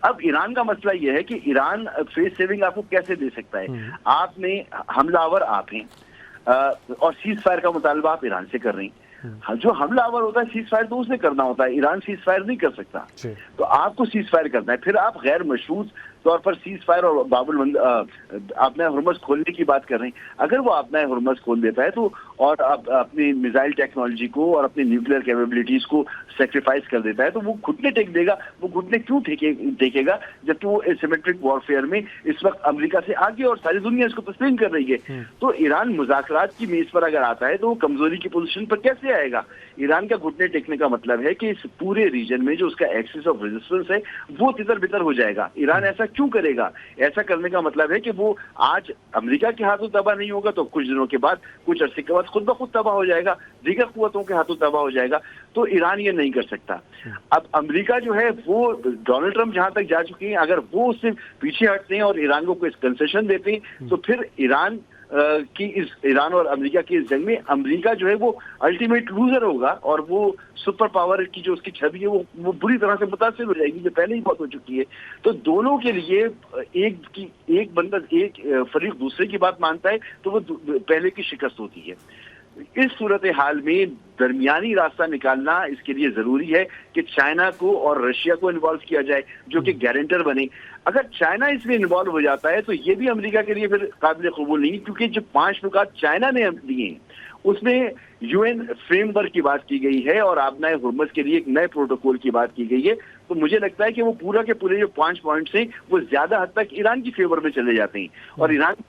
اب ایران کا مسئلہ یہ ہے کہ ایران فیس سیونگ آپ کو کیسے دے سکتا ہے؟ آپ نے حملہ آور آپ ہیں اور سیز فائر کا مطالبہ آپ ایران سے کر رہی ہیں. جو حملہ آور ہوتا ہے سیز فائر تو اسے کرنا ہوتا ہے, ایران سیز فائر نہیں کر سکتا, تو آپ کو سیز فائر کرنا ہے. پھر آپ غیر مشروط طور پر سیز فائر اور باب اپنا ہرمز کھولنے کی بات کر رہے ہیں. اگر وہ اپنا ہرمز کھول دیتا ہے تو اور اپنی میزائل ٹیکنالوجی کو اور اپنی نیوکلیر کیپیبلٹیز کو سیکریفائز کر دیتا ہے تو وہ گھٹنے ٹیک دے گا. وہ گھٹنے کیوں ٹیکے گا جبکہ وہ اسیمیٹرک وارفیئر میں اس وقت امریکہ سے آگے اور ساری دنیا اس کو تسلیم کر رہی ہے. تو ایران مذاکرات کی میز پر اگر آتا ہے تو وہ کمزوری کی پوزیشن پر کیسے آئے گا؟ ایران کا گھٹنے ٹیکنے کا مطلب ہے کہ اس پورے ریجن میں جو اس کا ایکسس آف ریزسٹنس ہے وہ تتر بتر ہو جائے گا. ایران ایسا کیوں کرے گا؟ ایسا کرنے کا مطلب ہے کہ وہ آج امریکہ کے ہاتھوں تباہ نہیں ہوگا تو کچھ دنوں کے بعد, کچھ عرصے کے بعد خود بخود تباہ ہو جائے گا, دیگر قوتوں کے ہاتھوں تباہ ہو جائے گا. تو ایران یہ نہیں کر سکتا. اب امریکہ جو ہے وہ ڈونلڈ ٹرمپ جہاں تک جا چکے ہیں, اگر وہ اس سے پیچھے ہٹتے ہیں اور ایران کو کوئی کنسیشن دیتے ہیں تو پھر ایران اور امریکہ کی اس جنگ میں امریکہ جو ہے وہ الٹیمیٹ لوزر ہوگا اور وہ سپر پاور کی جو اس کی چھوی ہے وہ بری طرح سے متاثر ہو جائے گی, جو پہلے ہی بہت ہو چکی ہے. تو دونوں کے لیے ایک بندہ ایک فریق دوسرے کی بات مانتا ہے تو وہ پہلے کی شکست ہوتی ہے. اس صورتحال میں درمیانی راستہ نکالنا اس کے لیے ضروری ہے کہ چائنا کو اور رشیا کو انوالو کیا جائے جو کہ گارنٹر بنے. اگر چائنا اس میں انوالو ہو جاتا ہے تو یہ بھی امریکہ کے لیے پھر قابل قبول نہیں, کیونکہ جو 5 نکات چائنا نے دیے ہیں اس میں یو این فریم ورک کی بات کی گئی ہے اور آبنائے ہرمز کے لیے ایک نئے پروٹوکول کی بات کی گئی ہے. تو مجھے لگتا ہے کہ وہ پورا کے پورے جو 5 پوائنٹس ہیں وہ زیادہ حد تک ایران کی فیور میں چلے جاتے ہیں, اور ایران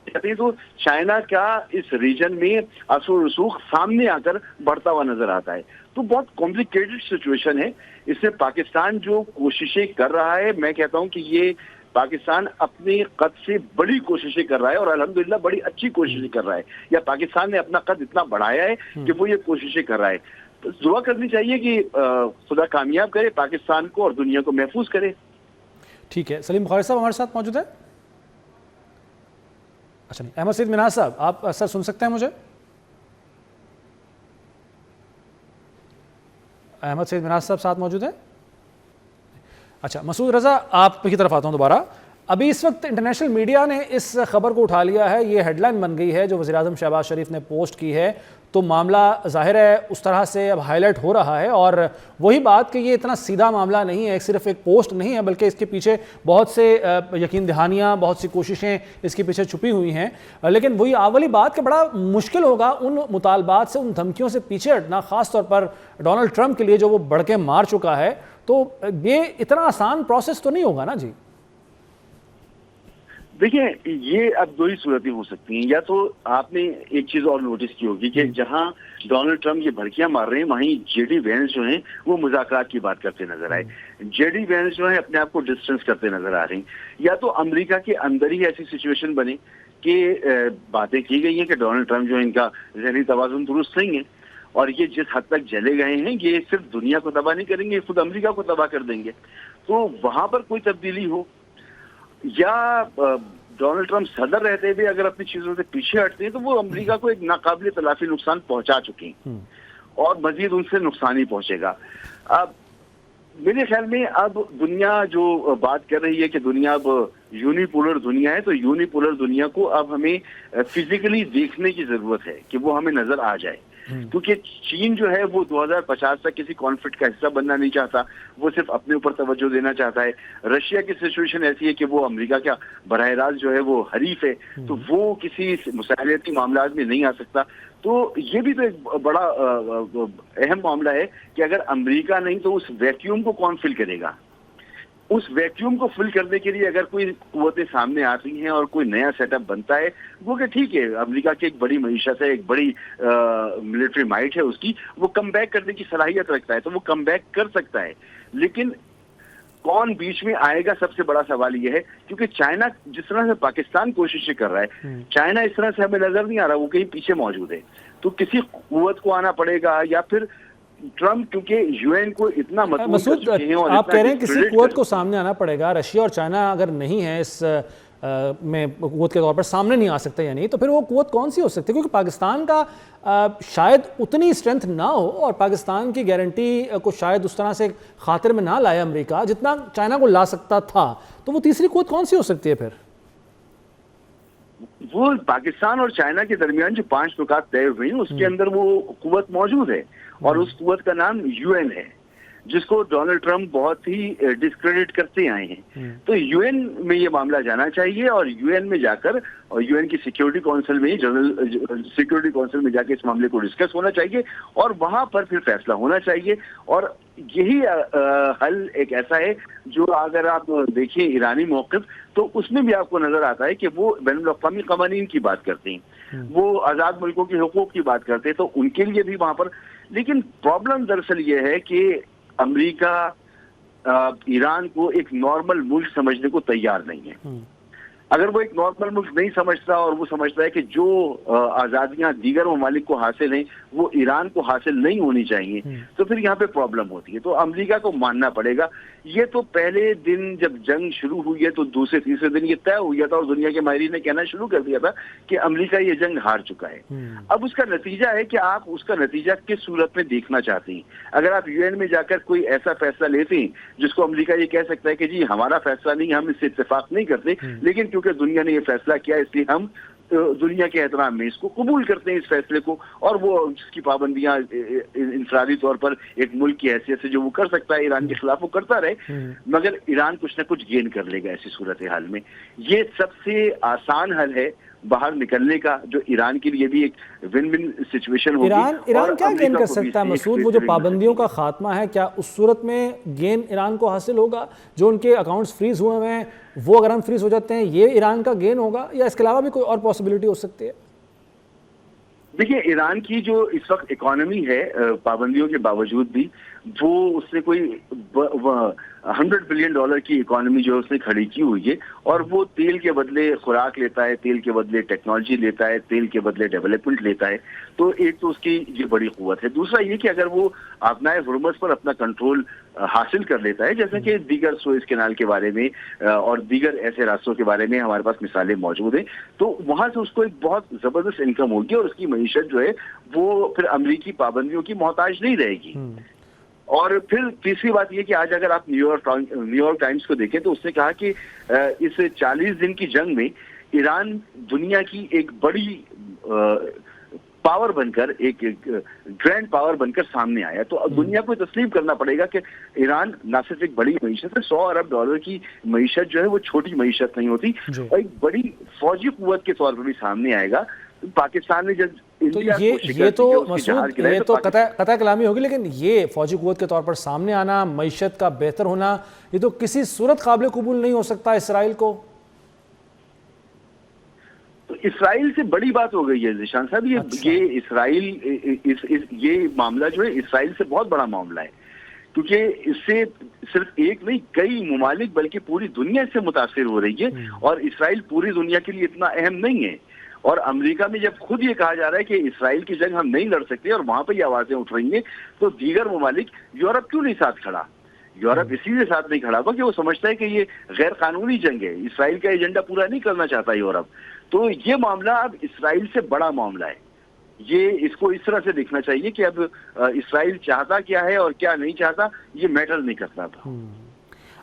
کہتے ہیں تو چائنا کا اس ریجن میں اثر و رسوخ سامنے آ کر بڑھتا ہوا نظر آتا ہے. تو بہت کمپلیکیٹڈ سچویشن ہے. اس میں پاکستان جو کوششیں کر رہا ہے, میں کہتا ہوں کہ یہ پاکستان اپنے قد سے بڑی کوششیں کر رہا ہے اور الحمدللہ بڑی اچھی کوششیں کر رہا ہے, یا پاکستان نے اپنا قد اتنا بڑھایا ہے کہ وہ یہ کوششیں کر رہا ہے. تو دعا کرنی چاہیے کہ خدا کامیاب کرے پاکستان کو اور دنیا کو محفوظ کرے. ٹھیک ہے, سلیم بخاری صاحب ہمارے ساتھ موجود ہیں. اچھا نہیں, احمد سعید منہاج صاحب آپ سر سن سکتے ہیں مجھے؟ احمد سعید منہاج صاحب ساتھ موجود ہیں؟ اچھا, مسعود رضا آپ کی طرف آتا ہوں دوبارہ. ابھی اس وقت انٹرنیشنل میڈیا نے اس خبر کو اٹھا لیا ہے, یہ ہیڈ لائن بن گئی ہے جو وزیر اعظم شہباز شریف نے پوسٹ کی ہے, تو معاملہ ظاہر ہے اس طرح سے اب ہائی لائٹ ہو رہا ہے. اور وہی بات کہ یہ اتنا سیدھا معاملہ نہیں ہے, صرف ایک پوسٹ نہیں ہے, بلکہ اس کے پیچھے بہت سے یقین دہانیاں, بہت سی کوششیں اس کے پیچھے چھپی ہوئی ہیں. لیکن وہی اولی بات کہ بڑا مشکل ہوگا ان مطالبات سے, ان دھمکیوں سے پیچھے ہٹنا, خاص طور پر ڈونلڈ ٹرمپ کے لیے جو وہ بڑھ کے مار چکا ہے. تو یہ اتنا آسان پروسیس تو نہیں ہوگا نا جی؟ دیکھیں, یہ اب 2 ہی صورتیں ہو سکتی ہیں. یا تو آپ نے ایک چیز اور نوٹس کی ہوگی کہ جہاں ڈونلڈ ٹرمپ یہ بھڑکیاں مار رہے ہیں وہیں جے ڈی وینس جو ہیں وہ مذاکرات کی بات کرتے نظر آئے. جے ڈی وینس جو ہیں اپنے آپ کو ڈسٹنس کرتے نظر آ رہے ہیں. یا تو امریکہ کے اندر ہی ایسی سچویشن بنے کہ باتیں کی گئی ہیں کہ ڈونلڈ ٹرمپ جو ان کا ذہنی توازن درست نہیں ہے اور یہ جس حد تک جلے گئے ہیں یہ صرف دنیا کو تباہ نہیں کریں گے, خود امریکہ کو تباہ کر دیں گے. تو وہاں پر کوئی تبدیلی ہو, یا ڈونلڈ ٹرمپ صدر رہتے ہوئے اگر اپنی چیزوں سے پیچھے ہٹتے ہیں تو وہ امریکہ کو ایک ناقابل تلافی نقصان پہنچا چکے ہیں اور مزید ان سے نقصان ہی پہنچے گا. اب میرے خیال میں اب دنیا جو بات کر رہی ہے کہ دنیا اب یونیپولر دنیا ہے, تو یونیپولر دنیا کو اب ہمیں فزیکلی دیکھنے کی ضرورت ہے کہ وہ ہمیں نظر آ جائے. کیونکہ چین جو ہے وہ 2050 تک کسی کانفلکٹ کا حصہ بننا نہیں چاہتا, وہ صرف اپنے اوپر توجہ دینا چاہتا ہے. رشیا کی سچویشن ایسی ہے کہ وہ امریکہ کا براہ راست جو ہے وہ حریف ہے, تو وہ کسی مسائلیتی معاملات میں نہیں آ سکتا. تو یہ بھی تو ایک بڑا اہم معاملہ ہے کہ اگر امریکہ نہیں تو اس ویکیوم کو کون فل کرے گا. اس ویکیوم کو فل کرنے کے لیے اگر کوئی قوتیں سامنے آتی ہیں اور کوئی نیا سیٹ اپ بنتا ہے, وہ کہ ٹھیک ہے امریکہ کی ایک بڑی معیشت ہے, ایک بڑی ملٹری مائٹ ہے اس کی, وہ کم بیک کرنے کی صلاحیت رکھتا ہے تو وہ کم بیک کر سکتا ہے. لیکن کون بیچ میں آئے گا, سب سے بڑا سوال یہ ہے. کیونکہ چائنا جس طرح سے پاکستان کوششیں کر رہا ہے, چائنا اس طرح سے ہمیں نظر نہیں آ رہا, وہ کہیں پیچھے موجود ہے. تو کسی قوت کو آنا پڑے گا, یا پھر ٹرمپ کیونکہ یو این کو اتنا مسعود آپ کہہ رہے ہیں کسی قوت کو سامنے آنا پڑے گا. رشیا اور چائنا اگر نہیں ہے اس میں قوت کے طور پر سامنے نہیں آ سکتا یا نہیں، تو پھر وہ قوت کون سی ہو سکتی ہے؟ کیونکہ پاکستان کا شاید اتنی اسٹرینتھ نہ ہو، اور پاکستان کی گارنٹی کو شاید اس طرح سے خاطر میں نہ لائے امریکہ جتنا چائنا کو لا سکتا تھا، تو وہ تیسری قوت کون سی ہو سکتی ہے پھر؟ وہ پاکستان اور چائنا کے درمیان جو 5 نکات طے ہوئے ہیں اس کے اندر وہ قوت موجود ہے، اور اس قوت کا نام یو این ہے، جس کو ڈونلڈ ٹرمپ بہت ہی ڈسکریڈٹ کرتے آئے ہیں۔ تو یو این میں یہ معاملہ جانا چاہیے، اور یو این میں جا کر، اور یو این کی سیکیورٹی کونسل میں، جنرل سیکیورٹی کونسل میں جا کے اس معاملے کو ڈسکس ہونا چاہیے، اور وہاں پر پھر فیصلہ ہونا چاہیے۔ اور یہی حل ایک ایسا ہے جو اگر آپ دیکھیں ایرانی موقف، تو اس میں بھی آپ کو نظر آتا ہے کہ وہ بین الاقوامی قوانین کی بات کرتے ہیں، وہ آزاد ملکوں کے حقوق کی بات کرتے ہیں، تو ان کے لیے بھی وہاں پر۔ لیکن پرابلم دراصل یہ ہے کہ امریکہ ایران کو ایک نارمل ملک سمجھنے کو تیار نہیں ہے۔ اگر وہ ایک نارمل ملک نہیں سمجھتا، اور وہ سمجھتا ہے کہ جو آزادیاں دیگر ممالک کو حاصل ہیں وہ ایران کو حاصل نہیں ہونی چاہیے، تو پھر یہاں پہ پرابلم ہوتی ہے۔ تو امریکہ کو ماننا پڑے گا۔ یہ تو پہلے دن جب جنگ شروع ہوئی ہے تو دوسرے تیسرے دن یہ طے ہو گیا تھا، اور دنیا کے ماہرین نے کہنا شروع کر دیا تھا کہ امریکہ یہ جنگ ہار چکا ہے۔ اب اس کا نتیجہ ہے کہ آپ اس کا نتیجہ کس صورت میں دیکھنا چاہتے ہیں۔ اگر آپ یو این میں جا کر کوئی ایسا فیصلہ لیتے ہیں جس کو امریکہ یہ کہہ سکتا ہے کہ جی ہمارا فیصلہ نہیں، ہم اس سے اتفاق نہیں کرتے، لیکن کیونکہ دنیا نے یہ فیصلہ کیا اس لیے ہم دنیا کے احترام میں اس کو قبول کرتے ہیں، اس فیصلے کو، اور وہ جس کی پابندیاں انفرادی طور پر ایک ملک کی حیثیت سے جو وہ کر سکتا ہے ایران کے خلاف وہ کرتا رہے، مگر ایران کچھ نہ کچھ گین کر لے گا ایسی صورتحال میں۔ یہ سب سے آسان حل ہے باہر نکلنے کا، جو ایران کے لیے بھی ایک ون ون سچویشن ہوگی۔ ایران کیا گین کر سکتا ہے مسعود؟ وہ جو پابندیوں کا خاتمہ ہے، کیا اس صورت میں گین ایران کو حاصل ہوگا؟ جو ان کے اکاؤنٹس فریز ہوئے ہیں وہ اگر ہم فریز ہو جاتے ہیں، یہ ایران کا گین ہوگا، یا اس کے علاوہ بھی کوئی اور پاسبلٹی ہو سکتی ہے؟ دیکھیے ایران کی جو اس وقت اکانومی ہے پابندیوں کے باوجود بھی، وہ اس نے کوئی $100 بلین کی اکانومی جو اس نے کھڑی کی ہوئی ہے، اور وہ تیل کے بدلے خوراک لیتا ہے، تیل کے بدلے ٹیکنالوجی لیتا ہے، تیل کے بدلے ڈیولپمنٹ لیتا ہے۔ تو ایک تو اس کی یہ بڑی قوت ہے۔ دوسرا یہ کہ اگر وہ آبنائے ہرمز پر اپنا کنٹرول حاصل کر لیتا ہے، جیسا کہ دیگر سوئز کینال کے بارے میں اور دیگر ایسے راستوں کے بارے میں ہمارے پاس مثالیں موجود ہیں، تو وہاں سے اس کو ایک بہت زبردست انکم ہوگی، اور اس کی معیشت جو ہے وہ پھر امریکی پابندیوں کی محتاج نہیں رہے گی۔ اور پھر تیسری بات یہ کہ آج اگر آپ نیو یارک ٹائمز کو دیکھیں تو اس نے کہا کہ اس 40 دن کی جنگ میں ایران دنیا کی ایک بڑی پاور بن کر، ایک گرینڈ پاور بن کر سامنے آیا۔ تو اب دنیا کو تسلیم کرنا پڑے گا کہ ایران نہ صرف ایک بڑی معیشت ہے، $100 ارب کی معیشت جو ہے وہ چھوٹی معیشت نہیں ہوتی، اور ایک بڑی فوجی قوت کے طور پر بھی سامنے آئے گا۔ پاکستان نے جب یہ تو مسعود یہ تو قطع کلامی ہوگی، لیکن یہ فوجی قوت کے طور پر سامنے آنا، معیشت کا بہتر ہونا، یہ تو کسی صورت قابل قبول نہیں ہو سکتا اسرائیل کو۔ تو اسرائیل سے بڑی بات ہو گئی ہے ذیشان صاحب، یہ اسرائیل، یہ معاملہ جو ہے اسرائیل سے بہت بڑا معاملہ ہے، کیونکہ اس سے صرف ایک نہیں کئی ممالک بلکہ پوری دنیا سے متاثر ہو رہی ہے، اور اسرائیل پوری دنیا کے لیے اتنا اہم نہیں ہے۔ اور امریکہ میں جب خود یہ کہا جا رہا ہے کہ اسرائیل کی جنگ ہم نہیں لڑ سکتے، اور وہاں پہ یہ آوازیں اٹھ رہی ہیں، تو دیگر ممالک، یورپ کیوں نہیں ساتھ کھڑا؟ یورپ اسی لیے ساتھ نہیں کھڑا ہوا کہ وہ سمجھتا ہے کہ یہ غیر قانونی جنگ ہے، اسرائیل کا ایجنڈا پورا نہیں کرنا چاہتا یورپ۔ تو یہ معاملہ اب اسرائیل سے بڑا معاملہ ہے، یہ اس کو اس طرح سے دیکھنا چاہیے کہ اب اسرائیل چاہتا کیا ہے اور کیا نہیں چاہتا یہ میٹر نہیں کرتا تھا۔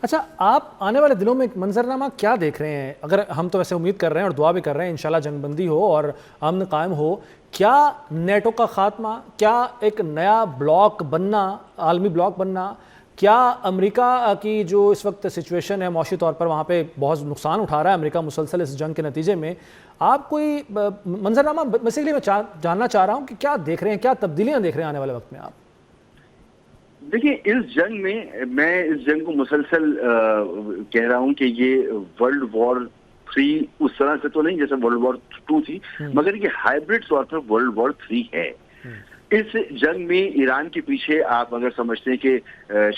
اچھا، آپ آنے والے دنوں میں ایک منظرنامہ کیا دیکھ رہے ہیں؟ اگر ہم تو ویسے امید کر رہے ہیں اور دعا بھی کر رہے ہیں انشاءاللہ جنگ بندی ہو اور امن قائم ہو، کیا نیٹو کا خاتمہ، کیا ایک نیا بلاک بننا، عالمی بلاک بننا، کیا امریکہ کی جو اس وقت سچویشن ہے معاشی طور پر وہاں پہ بہت نقصان اٹھا رہا ہے امریکہ مسلسل اس جنگ کے نتیجے میں، آپ کوئی منظرنامہ بیسیکلی میں جاننا چاہ رہا ہوں کہ کیا دیکھ رہے ہیں، کیا تبدیلیاں دیکھ رہے ہیں آنے والے وقت میں آپ؟ دیکھیں اس جنگ میں اس جنگ کو مسلسل کہہ رہا ہوں کہ یہ ورلڈ وار 3 اس طرح سے تو نہیں جیسے ورلڈ وار 2 تھی، مگر یہ ہائبرڈ طور پر ورلڈ وار 3 ہے۔ اس جنگ میں ایران کے پیچھے آپ اگر سمجھتے ہیں کہ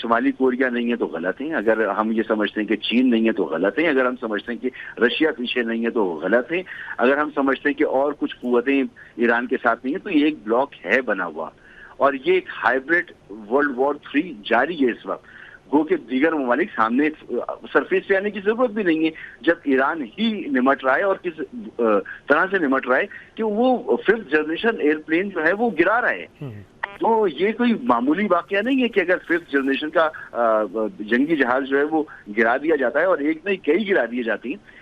شمالی کوریا نہیں ہے تو غلط ہیں، اگر ہم یہ سمجھتے ہیں کہ چین نہیں ہے تو غلط ہیں، اگر ہم سمجھتے ہیں کہ رشیا پیچھے نہیں ہے تو غلط ہیں، اگر ہم سمجھتے ہیں کہ اور کچھ قوتیں ایران کے ساتھ نہیں ہیں، تو یہ ایک بلاک ہے بنا ہوا، اور یہ ایک ہائبرڈ ورلڈ وار 3 جاری ہے اس وقت۔ گو کہ دیگر ممالک سامنے سرفیس پہ آنے کی ضرورت بھی نہیں ہے، جب ایران ہی نمٹ رہا ہے اور کس طرح سے نمٹ رہا ہے کہ وہ 5th جنریشن ایئرپلین جو ہے وہ گرا رہا ہے. تو یہ کوئی معمولی واقعہ نہیں ہے کہ اگر 5th جنریشن کا جنگی جہاز جو ہے وہ گرا دیا جاتا ہے، اور ایک نہیں کئی گرا دیے جاتی ہیں.